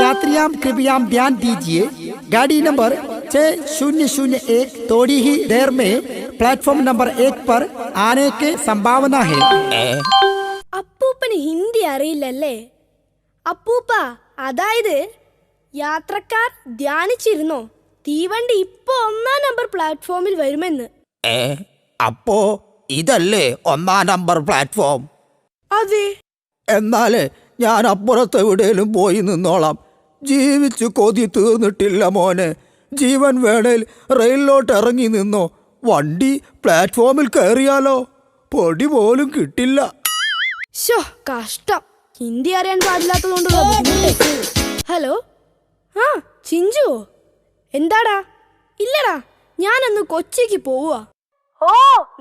यात्रियां कृपया ध्यान दीजिए। गाड़ी नंबर 6001 थोड़ी ही देर में प्लेटफॉर्म नंबर 1 पर आने की संभावना है। അപ്പൂപ്പന് ഹിന്ദി അറിയില്ലല്ലേ? അപ്പൂപ്പ, അതായത് യാത്രക്കാർ ധ്യാനിച്ചിരുന്നോ തീവണ്ടി ഇപ്പൊ 1-ാം നമ്പർ പ്ലാറ്റ്ഫോമിൽ വരുമെന്ന്? അപ്പോ ഇതല്ലേ 1-ാം നമ്പർ പ്ലാറ്റ്ഫോം? അതെ. എന്നാലേ ഞാൻ അപ്പുറത്ത് എവിടെയും പോയി നിന്നോളാം. ജീവിച്ചു കൊതി തീർന്നിട്ടില്ല മോനെ. ജീവൻ വേണേൽ റെയിലിലോട്ട് ഇറങ്ങി നിന്നോ. വണ്ടി പ്ലാറ്റ്ഫോമിൽ കയറിയാലോ പൊടി പോലും കിട്ടില്ല. കഷ്ടം. ഹിന്ദി അറിയാൻ പാടില്ലാത്തതുകൊണ്ടുള്ള ബുദ്ധിമുട്ട്. ഹലോ, ആ ചിഞ്ചുവോ? എന്താടാ? ഇല്ലടാ, ഞാനന്ന് കൊച്ചിക്ക് പോവുക. ഓ,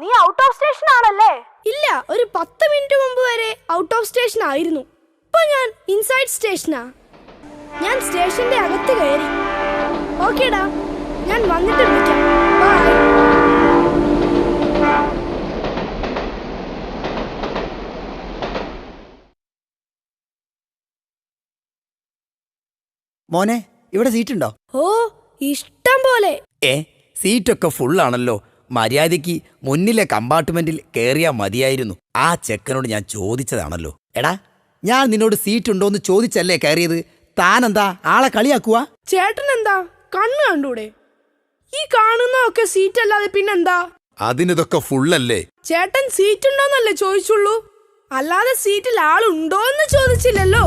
നീ ഔട്ട് ഓഫ് സ്റ്റേഷൻ ആണല്ലേ? ഇല്ല, ഒരു 10 മിനിറ്റ് മുമ്പ് വരെ ഔട്ട് ഓഫ് സ്റ്റേഷൻ ആയിരുന്നു. ഇപ്പൊ ഞാൻ ഇൻസൈഡ് സ്റ്റേഷനാ. ഞാൻ സ്റ്റേഷന്റെ അകത്ത് കയറി. ഓക്കേടാ, ഞാൻ വന്നിട്ട് വിളിക്കാം. ബൈ. മോനെ, ഇവിടെ സീറ്റ് ഉണ്ടോ? ഓ, ഇഷ്ടം പോലെ. സീറ്റൊക്കെ ഫുള്ളാണല്ലോ. മര്യാദയ്ക്ക് മുന്നിലെ കമ്പാർട്ട്മെന്റിൽ കയറിയാ മതിയായിരുന്നു. ആ ചെക്കനോട് ഞാൻ ചോദിച്ചതാണല്ലോ. എടാ, ഞാൻ നിന്നോട് സീറ്റ് ഉണ്ടോന്ന് ചോദിച്ചല്ലേ കയറിയത്. താനെന്താ ആളെ കളിയാക്കുക? ചേട്ടൻ എന്താ കണ്ണ് കണ്ടൂടെ? ഈ കാണുന്നതൊക്കെ സീറ്റ് അല്ലാതെ പിന്നെന്താ? അതിനിതൊക്കെ ഫുള്ളല്ലേ. ചേട്ടൻ സീറ്റ് ഉണ്ടോന്നല്ലേ ചോദിച്ചുള്ളൂ, അല്ലാതെ സീറ്റിൽ ആളുണ്ടോന്ന് ചോദിച്ചില്ലല്ലോ.